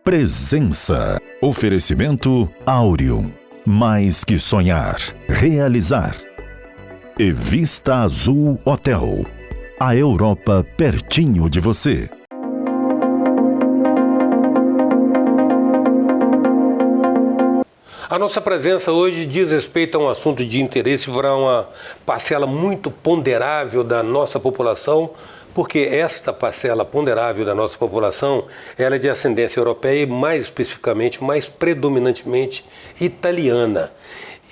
Presença. Oferecimento Áureo. Mais que sonhar, realizar. E Vista Azul Hotel. A Europa pertinho de você. A nossa presença hoje diz respeito a um assunto de interesse para uma parcela muito ponderável da nossa população, porque esta parcela ponderável da nossa população ela é de ascendência europeia e, mais especificamente, mais predominantemente italiana.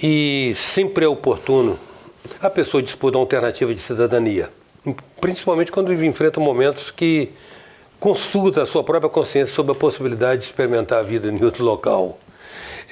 E sempre é oportuno a pessoa dispor de uma alternativa de cidadania, principalmente quando enfrenta momentos que consulta a sua própria consciência sobre a possibilidade de experimentar a vida em outro local.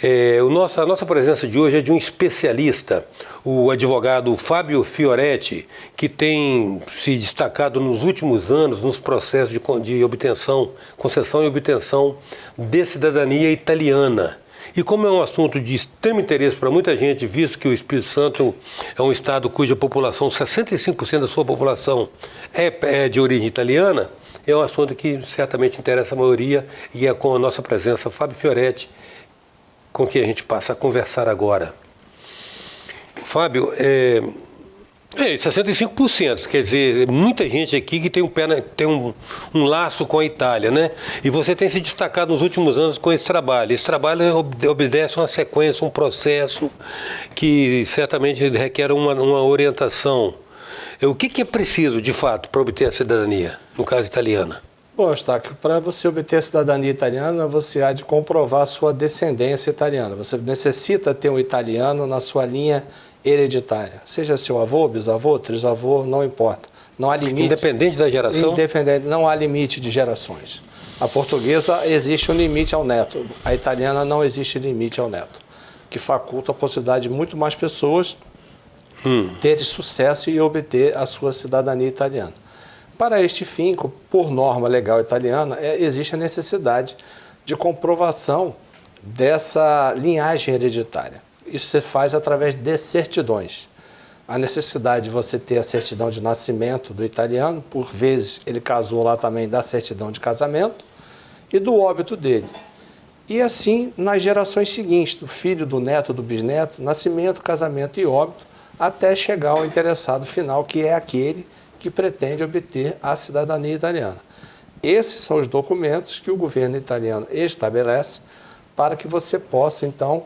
A nossa presença de hoje é de um especialista, o advogado Fábio Fioretti, que tem se destacado nos últimos anos nos processos de obtenção, concessão e obtenção de cidadania italiana. E como é um assunto de extremo interesse para muita gente, visto que o Espírito Santo é um estado cuja população, 65% da sua população é de origem italiana, é um assunto que certamente interessa a maioria e é com a nossa presença, Fábio Fioretti, com quem a gente passa a conversar agora. Fábio, 65%, quer dizer, muita gente aqui que tem um laço com a Itália, né? E você tem se destacado nos últimos anos com esse trabalho. Esse trabalho obedece a uma sequência, um processo que certamente requer uma orientação. O que é preciso, de fato, para obter a cidadania, no caso italiana? Bom, Eustáquio, para você obter a cidadania italiana, você há de comprovar a sua descendência italiana. Você necessita ter um italiano na sua linha hereditária. Seja seu avô, bisavô, trisavô, não importa. Não há limite. Independente da geração? Independente, não há limite de gerações. A portuguesa existe um limite ao neto. A italiana não existe limite ao neto, que faculta a possibilidade de muito mais pessoas terem sucesso e obter a sua cidadania italiana. Para este fim, por norma legal italiana, existe a necessidade de comprovação dessa linhagem hereditária. Isso se faz através de certidões. A necessidade de você ter a certidão de nascimento do italiano, por vezes ele casou lá também da certidão de casamento, e do óbito dele. E assim, nas gerações seguintes, do filho, do neto, do bisneto, nascimento, casamento e óbito, até chegar ao interessado final, que é aquele que pretende obter a cidadania italiana. Esses são os documentos que o governo italiano estabelece para que você possa, então,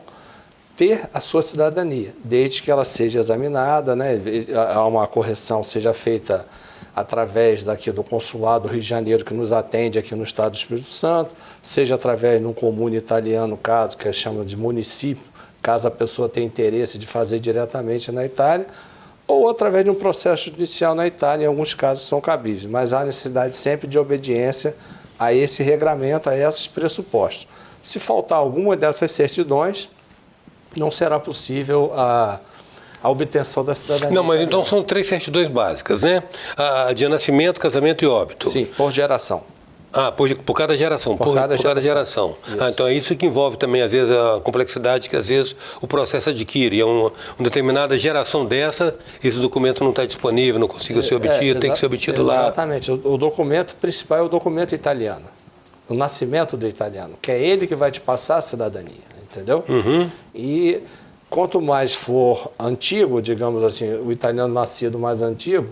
ter a sua cidadania, desde que ela seja examinada, né, uma correção seja feita através do consulado do Rio de Janeiro, que nos atende aqui no estado do Espírito Santo, seja através de um comune italiano, caso que chama de município, caso a pessoa tenha interesse de fazer diretamente na Itália, ou através de um processo judicial na Itália, em alguns casos são cabíveis, mas há necessidade sempre de obediência a esse regramento, a esses pressupostos. Se faltar alguma dessas certidões, não será possível a obtenção da cidadania. Não, mas então são 3 certidões básicas, né? A de nascimento, casamento e óbito. Sim, por geração. Por cada geração. Por cada geração. Então é isso que envolve também, às vezes, a complexidade que, às vezes, o processo adquire. É uma determinada geração dessa, esse documento não está disponível, não conseguiu ser obtido, tem que ser obtido lá. Exatamente. O documento principal é o documento italiano. O nascimento do italiano, que é ele que vai te passar a cidadania, entendeu? E quanto mais for antigo, digamos assim, o italiano nascido mais antigo,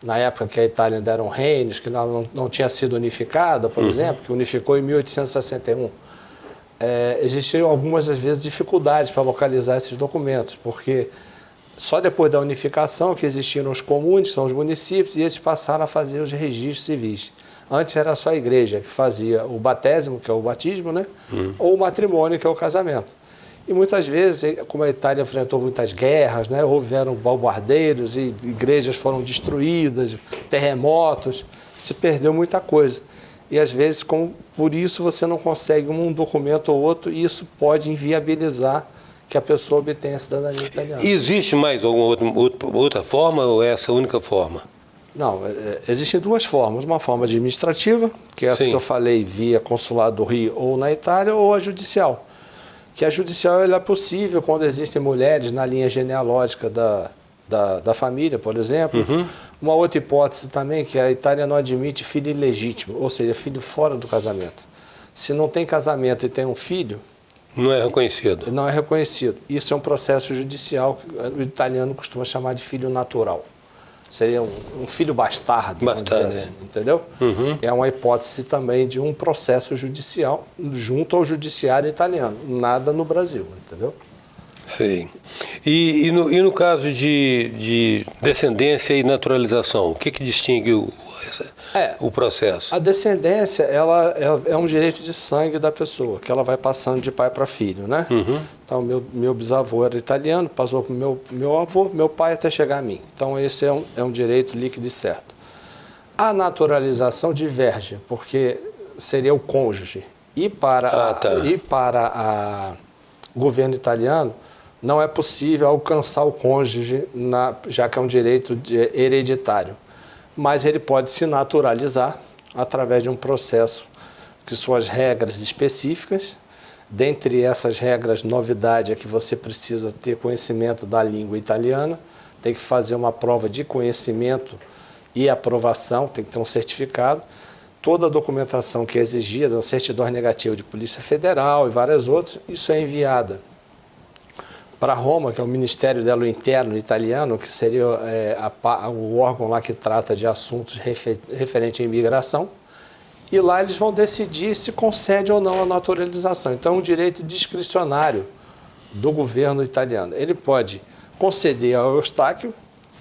na época que a Itália ainda eram reinos, que não tinha sido unificada, por exemplo, que unificou em 1861, existiam algumas, às vezes, dificuldades para localizar esses documentos, porque só depois da unificação que existiram os comunes, são os municípios, e eles passaram a fazer os registros civis. Antes era só a igreja que fazia o batésimo, que é o batismo, né? Ou o matrimônio, que é o casamento. E muitas vezes, como a Itália enfrentou muitas guerras, né, houveram bombardeiros e igrejas foram destruídas, terremotos, se perdeu muita coisa. E às vezes, por isso, você não consegue um documento ou outro, e isso pode inviabilizar que a pessoa obtenha a cidadania italiana. Existe mais alguma outra forma ou é essa a única forma? Não, existem 2 formas. Uma forma administrativa, que é essa que eu falei, via consulado do Rio ou na Itália, ou a judicial. Que a judicial ela é possível quando existem mulheres na linha genealógica da família, por exemplo. Uma outra hipótese também, que a Itália não admite filho ilegítimo, ou seja, filho fora do casamento. Se não tem casamento e tem um filho, Não é reconhecido. não é reconhecido. Isso é um processo judicial que o italiano costuma chamar de filho natural. Seria um filho bastardo, vamos dizer assim, entendeu? É uma hipótese também de um processo judicial junto ao judiciário italiano, nada no Brasil, entendeu? Sim. E no caso de descendência e naturalização, o que distingue o processo? A descendência, ela é um direito de sangue da pessoa, que ela vai passando de pai para filho, né? Então, meu bisavô era italiano, passou para o meu avô, meu pai, até chegar a mim. Então, esse é um direito líquido e certo. A naturalização diverge, porque seria o cônjuge. E para o governo italiano, não é possível alcançar o cônjuge, já que é um direito hereditário. Mas ele pode se naturalizar através de um processo que suas regras específicas. Dentre essas regras, novidade é que você precisa ter conhecimento da língua italiana, tem que fazer uma prova de conhecimento e aprovação, tem que ter um certificado. Toda a documentação que é exigida, uma certidão negativa de Polícia Federal e várias outras, isso é enviada para Roma, que é o Ministério dello Interno italiano, que seria o órgão lá que trata de assuntos referentes à imigração. E lá eles vão decidir se concede ou não a naturalização. Então, é um direito discricionário do governo italiano. Ele pode conceder ao Eustáquio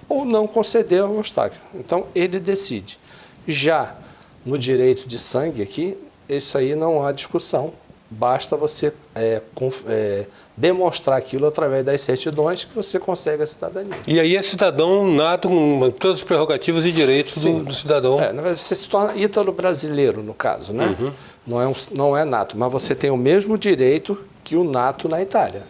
ou não conceder ao Eustáquio. Então, ele decide. Já no direito de sangue aqui, isso aí não há discussão. Basta você demonstrar aquilo através das certidões que você consegue a cidadania. E aí é cidadão nato com todas as prerrogativas e direitos do cidadão. Na verdade, você se torna ítalo-brasileiro, no caso, né? Não é nato, mas você tem o mesmo direito que o nato na Itália.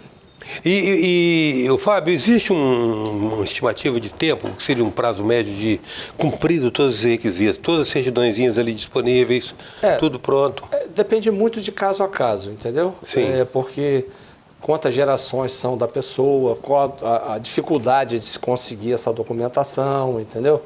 E Fábio, existe uma estimativa de tempo, que seria um prazo médio de cumprido todos os requisitos, todas as certidõezinhas ali disponíveis, tudo pronto? Depende muito de caso a caso, entendeu? Sim. Porque quantas gerações são da pessoa, qual a dificuldade de se conseguir essa documentação, entendeu?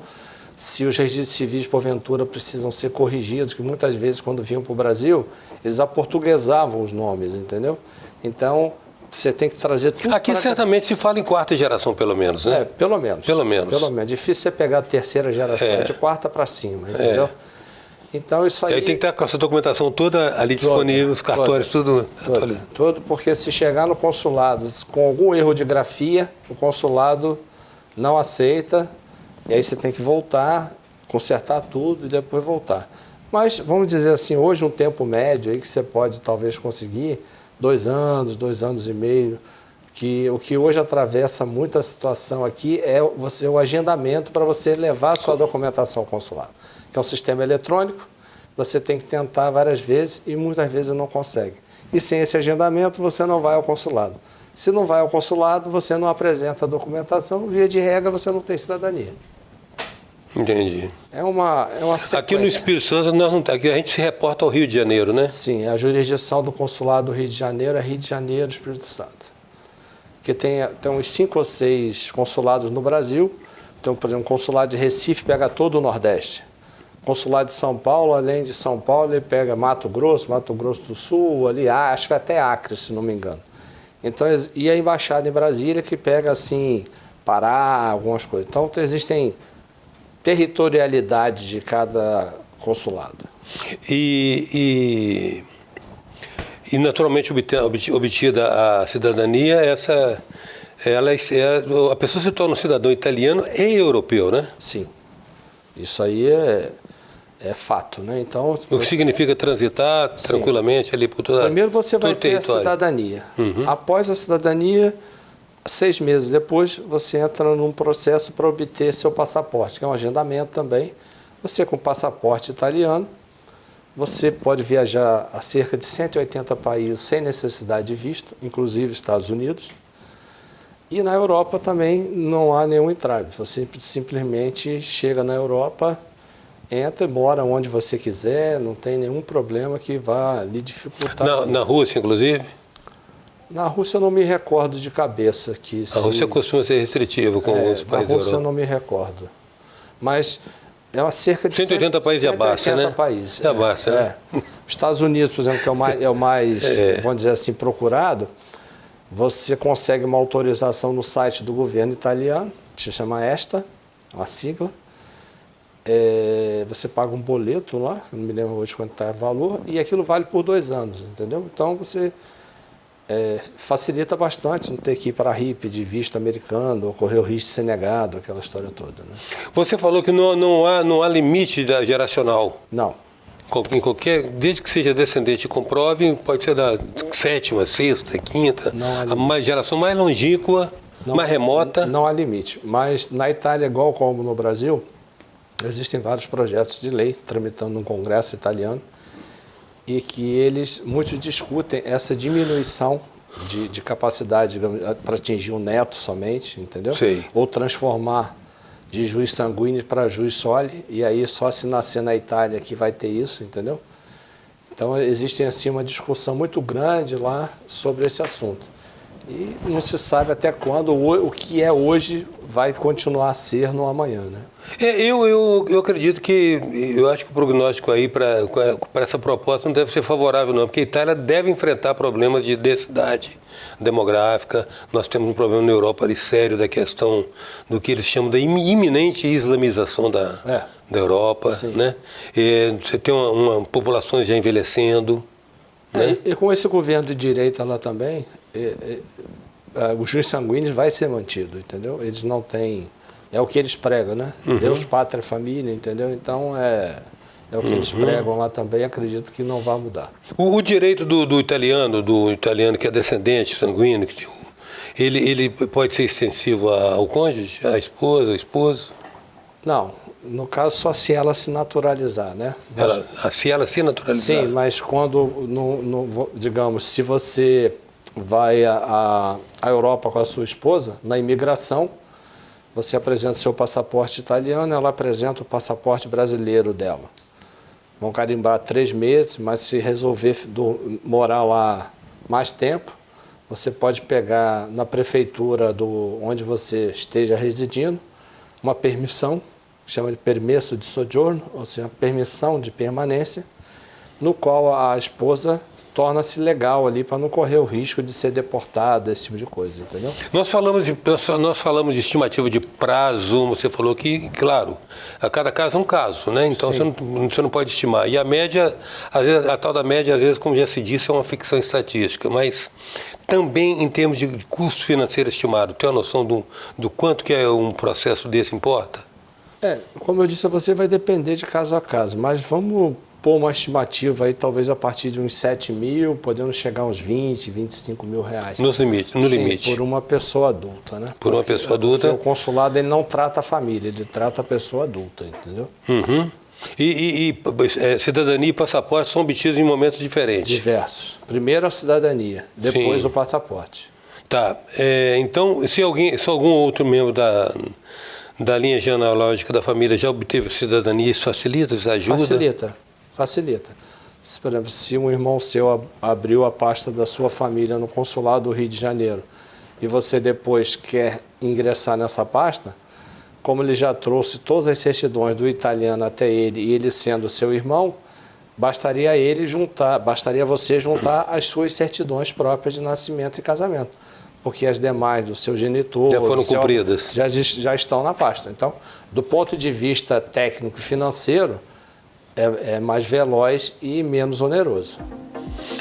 Se os registros civis, porventura, precisam ser corrigidos, que muitas vezes, quando vinham para o Brasil, eles aportuguesavam os nomes, entendeu? Então, você tem que trazer tudo. Aqui certamente se fala em quarta geração, pelo menos, né? Pelo menos. Pelo menos. Difícil você pegar a terceira geração, de quarta para cima, entendeu? Então, isso aí... E aí tem que estar com essa documentação toda ali disponível, os cartórios, tudo atualizado. Tudo, porque se chegar no consulado com algum erro de grafia, o consulado não aceita, e aí você tem que voltar, consertar tudo e depois voltar. Mas, vamos dizer assim, hoje um tempo médio aí que você pode talvez conseguir 2 anos, 2 anos e meio, que o que hoje atravessa muita situação aqui é o agendamento para você levar a sua documentação ao consulado, que é um sistema eletrônico, você tem que tentar várias vezes e muitas vezes não consegue. E sem esse agendamento você não vai ao consulado. Se não vai ao consulado, você não apresenta a documentação, via de regra você não tem cidadania. Entendi. É uma sequência. Aqui no Espírito Santo, aqui a gente se reporta ao Rio de Janeiro, né? Sim, a jurisdição do consulado do Rio de Janeiro é Rio de Janeiro, Espírito Santo. Que tem uns 5 ou 6 consulados no Brasil. Então, por exemplo, o consulado de Recife pega todo o Nordeste. O consulado de São Paulo, além de São Paulo, ele pega Mato Grosso do Sul, ali, acho que até Acre, se não me engano. Então, e a embaixada em Brasília, que pega, assim, Pará, algumas coisas. Então, existem territorialidade de cada consulado. E naturalmente obtida a cidadania, a pessoa se torna um cidadão italiano e europeu, né? Sim. Isso aí é fato, né? Então, o que significa transitar tranquilamente ali por toda primeiro você vai ter a cidadania. Após a cidadania, 6 meses depois, você entra num processo para obter seu passaporte, que é um agendamento também. Você, com passaporte italiano, você pode viajar a cerca de 180 países sem necessidade de visto, inclusive Estados Unidos. E na Europa também não há nenhum entrave. Você simplesmente chega na Europa, entra e mora onde você quiser, não tem nenhum problema que vá lhe dificultar. Na Rússia, inclusive? Na Rússia eu não me recordo de cabeça. A Rússia costuma ser restritiva com os países da Europa. Na Rússia eu não me recordo. Mas é uma cerca de 180 países já basta, né? países. Já basta, né? Os Estados Unidos, por exemplo, que é o mais vamos dizer assim, procurado, você consegue uma autorização no site do governo italiano, que se chama ESTA, uma sigla. Você paga um boleto lá, não me lembro hoje quanto está o valor, e aquilo vale por 2 anos, entendeu? Então você facilita bastante não ter que ir para a RIP de visto americano, ou correr o risco de ser negado, aquela história toda. Né? Você falou que não há limite geracional. Não. Em qualquer, desde que seja descendente, comprove, pode ser da 7ª, 6ª, 5ª, a mais geração mais longínqua, mais remota. Não há limite, mas na Itália, igual como no Brasil, existem vários projetos de lei tramitando no Congresso italiano e que muitos discutem essa diminuição de capacidade para atingir um neto somente, entendeu? Sei. Ou transformar de juiz sanguíneo para juiz soli, e aí só se nascer na Itália que vai ter isso, entendeu? Então existe assim uma discussão muito grande lá sobre esse assunto. E não se sabe até quando o que é hoje vai continuar a ser no amanhã, né? Eu acredito que, eu acho que o prognóstico aí para essa proposta não deve ser favorável não, porque a Itália deve enfrentar problemas de densidade demográfica. Nós temos um problema na Europa ali sério da questão do que eles chamam da iminente islamização da Europa, né? Você tem uma população já envelhecendo, né? E com esse governo de direita lá também, o juiz sanguíneo vai ser mantido, entendeu? Eles não têm... É o que eles pregam, né? Deus, pátria, família, entendeu? Então, é o que eles pregam lá também, acredito que não vai mudar. O direito do italiano que é descendente sanguíneo, ele pode ser extensivo ao cônjuge, à esposa, ao esposo? Não, no caso só se ela se naturalizar, né? Se ela se naturalizar? Sim, mas quando, digamos, se você vai à Europa com a sua esposa, na imigração, você apresenta seu passaporte italiano, ela apresenta o passaporte brasileiro dela. Vão carimbar 3 meses, mas se resolver morar lá mais tempo, você pode pegar na prefeitura onde você esteja residindo uma permissão, que chama de permesso de soggiorno, ou seja, permissão de permanência, no qual a esposa torna-se legal ali para não correr o risco de ser deportada, esse tipo de coisa, entendeu? Nós falamos de estimativa de prazo, você falou que, claro, a cada caso é um caso, né? Então você não pode estimar. E a média, às vezes, a tal da média, às vezes, como já se disse, é uma ficção estatística, mas também em termos de custo financeiro estimado, tem uma noção do quanto que um processo desse importa? Como eu disse a você, vai depender de caso a caso, mas vamos pôr uma estimativa aí, talvez a partir de uns 7 mil, podendo chegar a uns 20, 25 mil reais. No limite. Por uma pessoa adulta, né? Por uma pessoa adulta. Porque o consulado ele não trata a família, ele trata a pessoa adulta, entendeu? E cidadania e passaporte são obtidos em momentos diferentes? Diversos. Primeiro a cidadania, depois o passaporte. Tá. Então, se algum outro membro da linha genealógica da família já obteve cidadania, isso facilita, isso ajuda? Facilita. Por exemplo, se um irmão seu abriu a pasta da sua família no consulado do Rio de Janeiro e você depois quer ingressar nessa pasta, como ele já trouxe todas as certidões do italiano até ele e ele sendo seu irmão, bastaria você juntar as suas certidões próprias de nascimento e casamento, porque as demais do seu genitor já foram cumpridas, já estão na pasta. Então, do ponto de vista técnico e financeiro, é mais veloz e menos oneroso.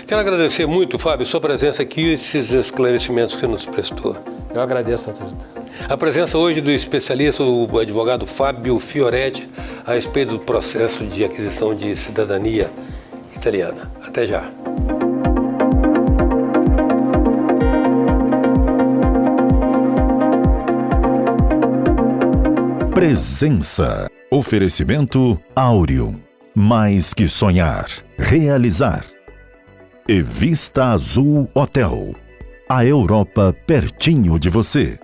Quero agradecer muito, Fábio, sua presença aqui e esses esclarecimentos que você nos prestou. Eu agradeço, Atleta. A presença hoje do especialista, o advogado Fábio Fioretti, a respeito do processo de aquisição de cidadania italiana. Até já. Presença. Oferecimento Áureo. Mais que sonhar, realizar. E Vista Azul Hotel. A Europa pertinho de você.